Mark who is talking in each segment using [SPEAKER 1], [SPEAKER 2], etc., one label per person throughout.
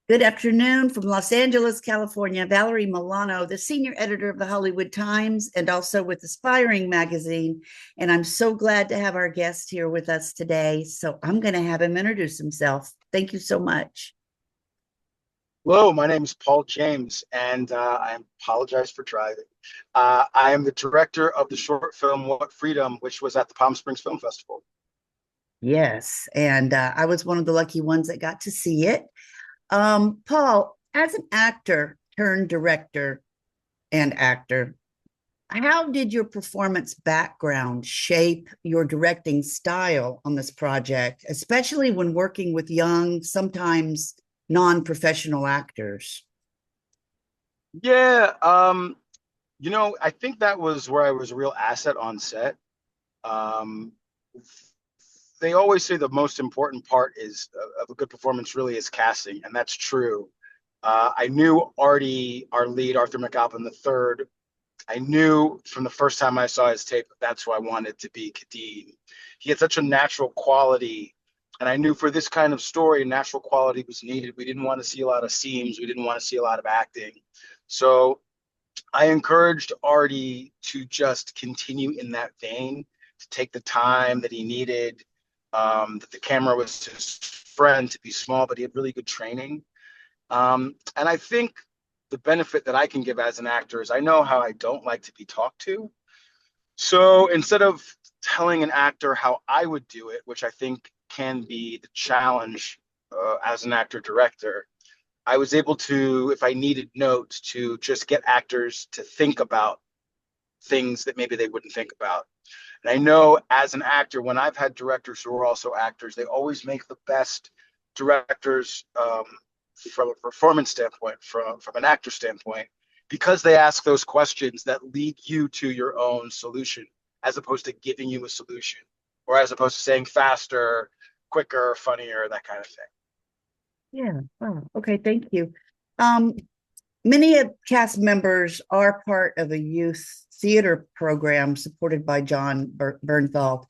[SPEAKER 1] Good afternoon from Los Angeles, California. Valerie Milano, the senior editor of the Hollywood Times and also with Aspiring Magazine. And I'm so glad to have our guest here with us today. So I'm going to have him introduce himself. Thank you so much.
[SPEAKER 2] Hello, my name is Paul James, and I apologize for driving. I am the director of the short film What Freedom, which was at the Palm Springs Film Festival.
[SPEAKER 1] Yes. And I was one of the lucky ones that got to see it. Paul, as an actor turned director and actor, how did your performance background shape your directing style on this project, especially when working with young, sometimes non-professional actors?
[SPEAKER 2] Yeah, I think that was where I was a real asset on set. Um, they always say the most important part is of a good performance really is casting, and that's true. I knew Artie, our lead, Arthur McAlpin III. I knew from the first time I saw his tape that's who I wanted to be Kadeem. He had such a natural quality, and I knew for this kind of story, natural quality was needed. We didn't want to see a lot of seams. We didn't want to see a lot of acting. So I encouraged Artie to just continue in that vein, to take the time that he needed. That the camera was his friend, to be small, but he had really good training. And I think the benefit that I can give as an actor is I know how I don't like to be talked to. So instead of telling an actor how I would do it, which I think can be the challenge as an actor director, I was able to, if I needed notes, to just get actors to think about things that maybe they wouldn't think about. And I know as an actor, when I've had directors who are also actors, they always make the best directors from a performance standpoint, from an actor standpoint, because they ask those questions that lead you to your own solution, as opposed to giving you a solution, or as opposed to saying faster, quicker, funnier, that kind of thing.
[SPEAKER 1] Yeah. Oh, okay. Thank you. Um, Many of cast members are part of a youth theater program supported by John Bernthal.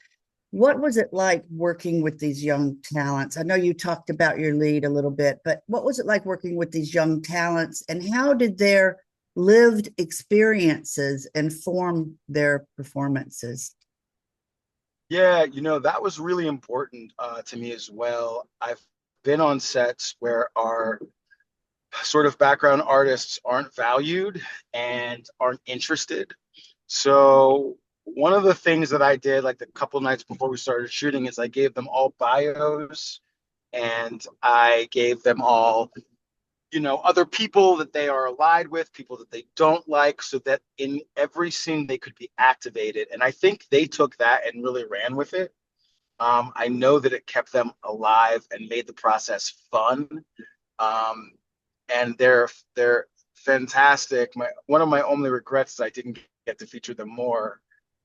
[SPEAKER 1] What was it like working with these young talents? I know you talked about your lead a little bit, but what was it like working with these young talents, and how did their lived experiences inform their performances?
[SPEAKER 2] Yeah, that was really important to me as well. I've been on sets where our sort of background artists aren't valued and aren't interested. So one of the things that I did like the couple nights before we started shooting is I gave them all bios, and I gave them all, other people that they are allied with, people that they don't like, so that in every scene they could be activated. And I think they took that and really ran with it. I know that it kept them alive and made the process fun. Um, and they're fantastic. My one of my only regrets is I didn't get to feature them more.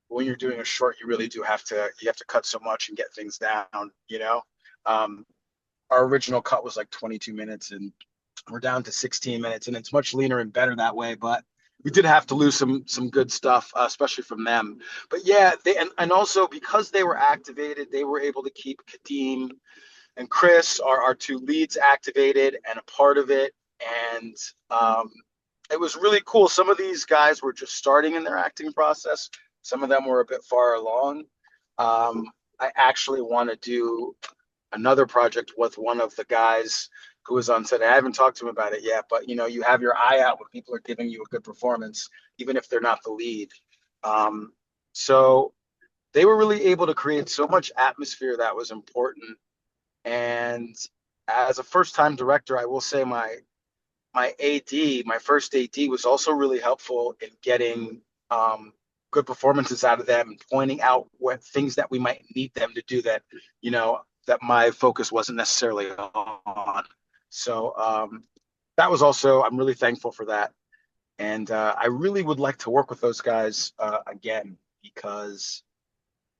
[SPEAKER 2] When you're doing a short, you really do have to cut so much and get things down. Um, our original cut was like 22 minutes, and we're down to 16 minutes, and it's much leaner and better that way. But we did have to lose some good stuff, especially from them. But yeah, and also because they were activated, they were able to keep Kadeem and Chris, our two leads, activated and a part of it. And it was really cool. Some of these guys were just starting in their acting process. Some of them were a bit far along. Um, I actually want to do another project with one of the guys who was on set. I haven't talked to him about it yet, but you have your eye out when people are giving you a good performance, even if they're not the lead. Um, so they were really able to create so much atmosphere that was important. And as a first time director, I will say my AD, my first AD, was also really helpful in getting good performances out of them and pointing out what things that we might need them to do that my focus wasn't necessarily on. So that was also, I'm really thankful for that. And I really would like to work with those guys again, because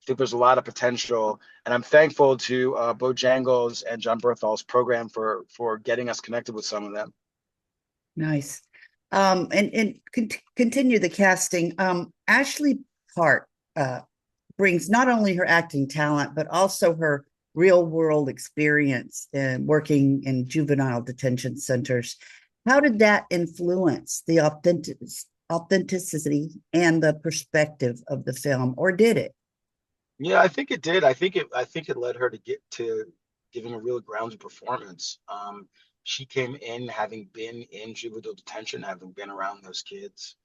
[SPEAKER 2] I think there's a lot of potential, and I'm thankful to Bojangles and John Berthal's program for getting us connected with some of them.
[SPEAKER 1] Nice. And continue the casting. Ashley Park brings not only her acting talent, but also her real world experience in working in juvenile detention centers. How did that influence the authenticity and the perspective of the film, or did it?
[SPEAKER 2] Yeah, I think it did. I think it led her to get to giving a real grounded performance. She came in having been in juvenile detention, having been around those kids,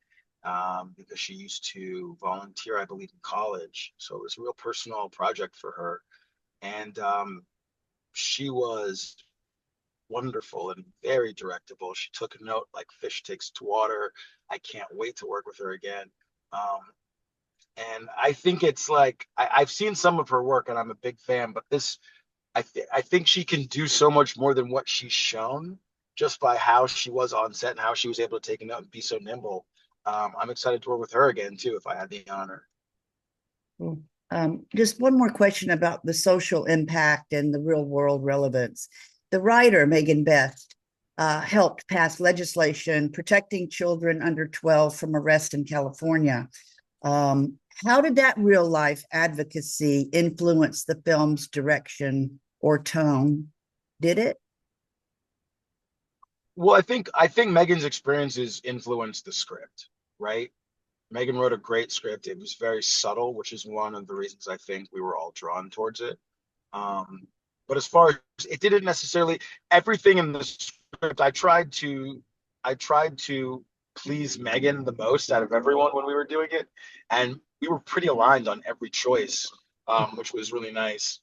[SPEAKER 2] because she used to volunteer, I believe, in college. So it was a real personal project for her. And she was wonderful and very directable. She took a note like fish takes to water. I can't wait to work with her again. Um, and I think it's like I've seen some of her work and I'm a big fan, but this I think she can do so much more than what she's shown just by how she was on set and how she was able to take it out and be so nimble. I'm excited to work with her again too if I had the honor.
[SPEAKER 1] Well, just one more question about the social impact and the real world relevance. The writer, Megan Best, helped pass legislation protecting children under 12 from arrest in California. How did that real life advocacy influence the film's direction or tone? Did it?
[SPEAKER 2] Well, I think Megan's experiences influenced the script, right? Megan wrote a great script. It was very subtle, which is one of the reasons I think we were all drawn towards it. Um, but as far as it didn't necessarily everything in the script, I tried to please Megan the most out of everyone when we were doing it, and we were pretty aligned on every choice, which was really nice.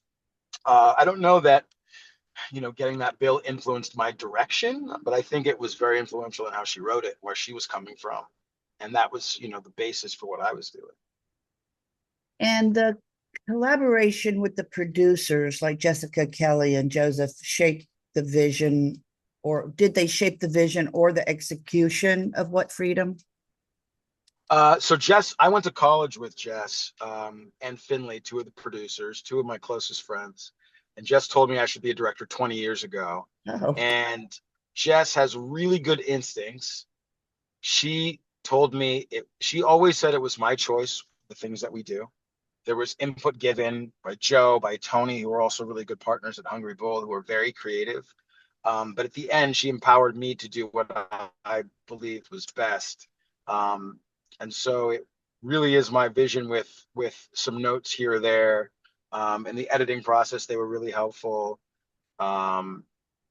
[SPEAKER 2] I don't know that getting that bill influenced my direction, but I think it was very influential in how she wrote it, where she was coming from, and that was the basis for what I was doing.
[SPEAKER 1] And the collaboration with the producers like Jessica Kelly and Joseph shaped the vision, or did they shape the vision or the execution of What Freedom?
[SPEAKER 2] So Jess, I went to college with Jess and Finley, two of the producers, two of my closest friends. And Jess told me I should be a director 20 years ago.
[SPEAKER 1] Oh,
[SPEAKER 2] And Jess has really good instincts. She told me she always said it was my choice, the things that we do. There was input given by Joe, by Tony, who were also really good partners at Hungry Bull, who were very creative. But at the end, she empowered me to do what I believed was best. Um, and so it really is my vision with some notes here or there. In the editing process, they were really helpful. Um,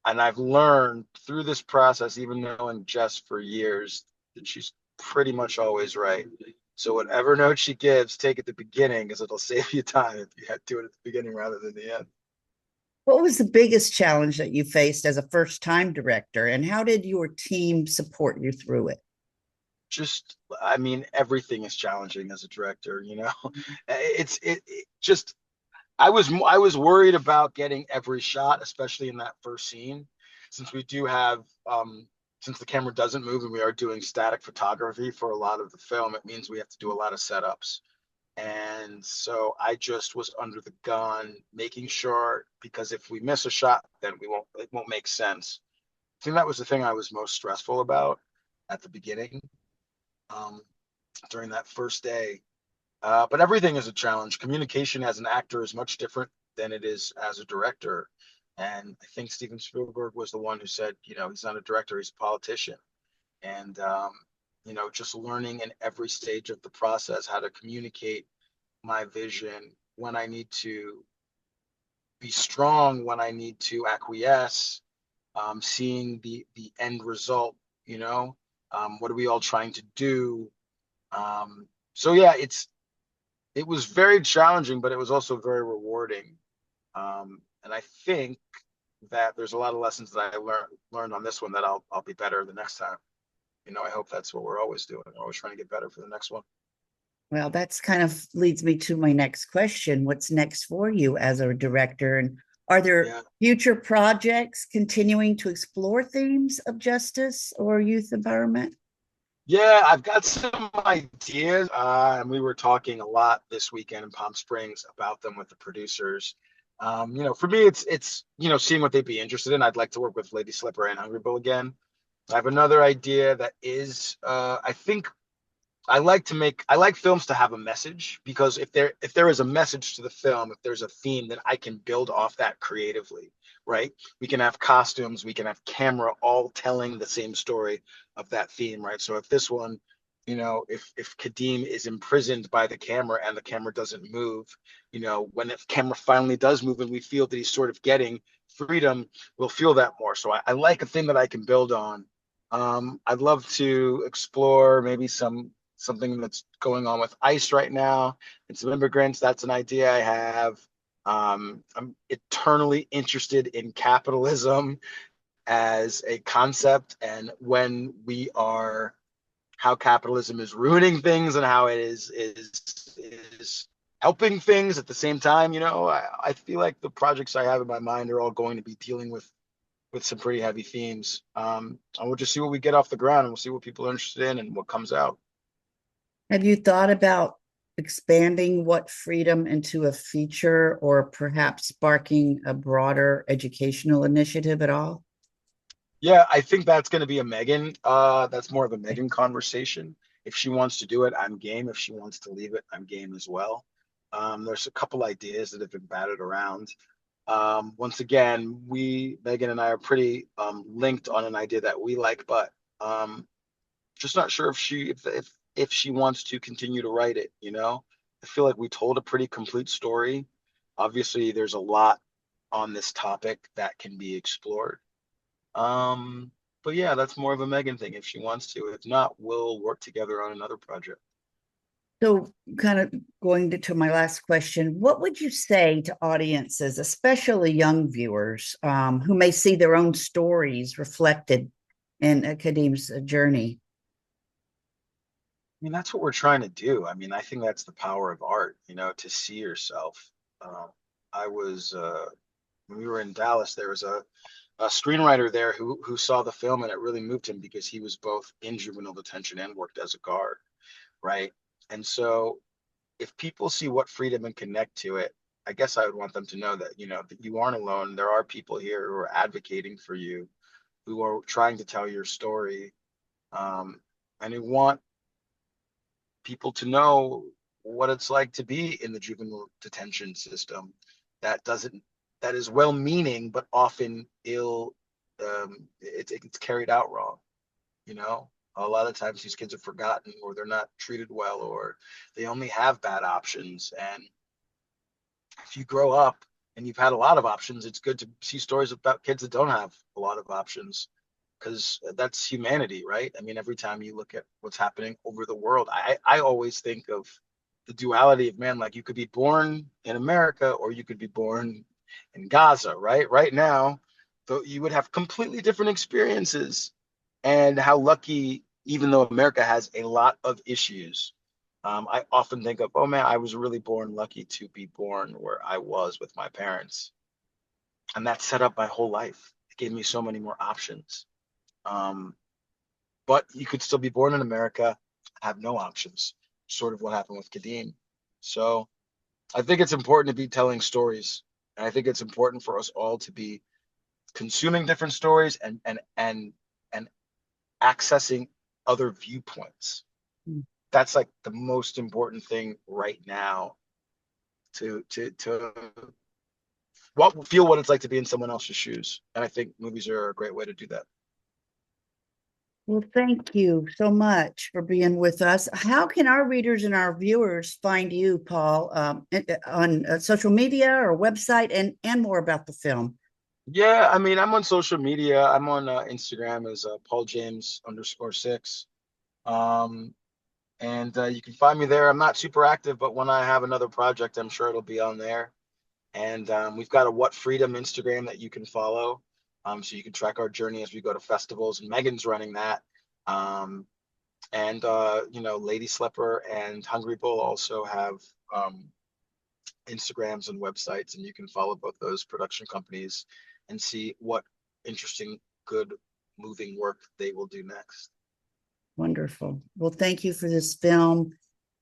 [SPEAKER 2] and I've learned through this process, even knowing Jess for years, that she's pretty much always right. So whatever note she gives, take at the beginning because it'll save you time if you had to do it at the beginning rather than the end.
[SPEAKER 1] what was the biggest challenge that you faced as a first time director, and how did your team support you through it?
[SPEAKER 2] Just, I mean, everything is challenging as a director. It just I was worried about getting every shot, especially in that first scene, since we do have since the camera doesn't move and we are doing static photography for a lot of the film, it means we have to do a lot of setups. And so I just was under the gun, making sure because if we miss a shot, then it won't make sense. I think that was the thing I was most stressful about at the beginning, um, during that first day. But everything is a challenge. Communication as an actor is much different than it is as a director. And I think Steven Spielberg was the one who said, he's not a director, he's a politician. And, just learning in every stage of the process how to communicate my vision, when I need to be strong, when I need to acquiesce, seeing the end result, what are we all trying to do? So yeah, it was very challenging, but it was also very rewarding. And I think that there's a lot of lessons that I learned on this one that I'll be better the next time. I hope that's what we're always doing. We're always trying to get better for the next one.
[SPEAKER 1] Well, that's kind of leads me to my next question. What's next for you as a director? And are there
[SPEAKER 2] Yeah.
[SPEAKER 1] future projects continuing to explore themes of justice or youth empowerment?
[SPEAKER 2] Yeah, I've got some ideas, and we were talking a lot this weekend in Palm Springs about them with the producers. For me, it's seeing what they'd be interested in. I'd like to work with Lady Slipper and Hungry Bull again. I have another idea that is, I think I like films to have a message, because if there is a message to the film, if there's a theme, then I can build off that creatively, right? We can have costumes, we can have camera all telling the same story of that theme, right? So if this one, if Kadeem is imprisoned by the camera and the camera doesn't move, when the camera finally does move and we feel that he's sort of getting freedom, we'll feel that more. So I like a thing that I can build on. I'd love to explore maybe something that's going on with ICE right now and some immigrants. That's an idea I have. I'm eternally interested in capitalism as a concept, and how capitalism is ruining things and how it is helping things at the same time. I feel like the projects I have in my mind are all going to be dealing with some pretty heavy themes. And we'll just see what we get off the ground, and we'll see what people are interested in and what comes out.
[SPEAKER 1] Have you thought about expanding What Freedom into a feature or perhaps sparking a broader educational initiative at all?
[SPEAKER 2] Yeah, I think that's going to be a Megan. That's more of a Megan conversation. If she wants to do it, I'm game. If she wants to leave it, I'm game as well. There's a couple ideas that have been batted around. Once again, Megan and I are pretty linked on an idea that we like, but just not sure if she wants to continue to write it. I feel like we told a pretty complete story. Obviously, there's a lot on this topic that can be explored. But yeah, that's more of a Megan thing if she wants to. If not, we'll work together on another project.
[SPEAKER 1] So, kind of going to my last question, what would you say to audiences, especially young viewers, who may see their own stories reflected in Kadeem's journey?
[SPEAKER 2] I mean, that's what we're trying to do. I mean, I think that's the power of art, to see yourself. Um, I was when we were in Dallas, there was a screenwriter there who saw the film, and it really moved him because he was both in juvenile detention and worked as a guard, right? And so if people see What Freedom and connect to it, I guess I would want them to know that, that you aren't alone. There are people here who are advocating for you, who are trying to tell your story, and who want people to know what it's like to be in the juvenile detention system that doesn't that is well meaning but often ill. It's carried out wrong. A lot of times these kids are forgotten, or they're not treated well, or they only have bad options. And if you grow up and you've had a lot of options, it's good to see stories about kids that don't have a lot of options, because that's humanity, right? I mean, every time you look at what's happening over the world, I always think of the duality of man. Like, you could be born in America or you could be born in Gaza, right? Right now, though, you would have completely different experiences. And how lucky, even though America has a lot of issues, I often think of, oh man, I was really lucky to be born where I was with my parents. And that set up my whole life. It gave me so many more options. Um, but you could still be born in America, have no options, sort of what happened with Kadeem. So I think it's important to be telling stories. And I think it's important for us all to be consuming different stories and accessing other viewpoints.
[SPEAKER 1] Mm.
[SPEAKER 2] That's like the most important thing right now, to feel what it's like to be in someone else's shoes. And I think movies are a great way to do that.
[SPEAKER 1] Well, thank you so much for being with us. How can our readers and our viewers find you, Paul, on social media or website, and more about the film?
[SPEAKER 2] Yeah, I mean, I'm on social media. I'm on Instagram as Paul James _6. Um, and you can find me there. I'm not super active, but when I have another project, I'm sure it'll be on there. And we've got a What Freedom Instagram that you can follow. So you can track our journey as we go to festivals. And Megan's running that. Um, and Lady Slipper and Hungry Bull also have um, Instagrams and websites, and you can follow both those production companies and see what interesting, good, moving work they will do next.
[SPEAKER 1] Wonderful. Well, thank you for this film.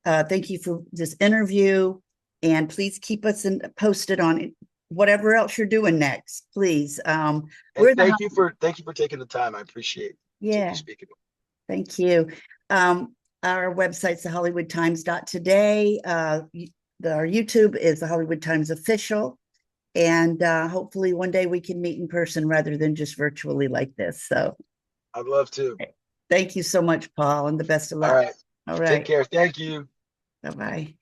[SPEAKER 1] Thank you for this interview. And please keep us posted on whatever else you're doing next, please.
[SPEAKER 2] And
[SPEAKER 1] We're
[SPEAKER 2] thank you for taking the time. I appreciate you
[SPEAKER 1] yeah,
[SPEAKER 2] speaking.
[SPEAKER 1] thank you. Um, Our website's the hollywoodtimes.today. Our YouTube is the Hollywood Times Official. And hopefully one day we can meet in person rather than just virtually like this. So
[SPEAKER 2] I'd love to.
[SPEAKER 1] thank you so much, Paul, and the best of
[SPEAKER 2] All
[SPEAKER 1] luck.
[SPEAKER 2] right.
[SPEAKER 1] All
[SPEAKER 2] Take
[SPEAKER 1] right.
[SPEAKER 2] care. Thank you.
[SPEAKER 1] Bye-bye.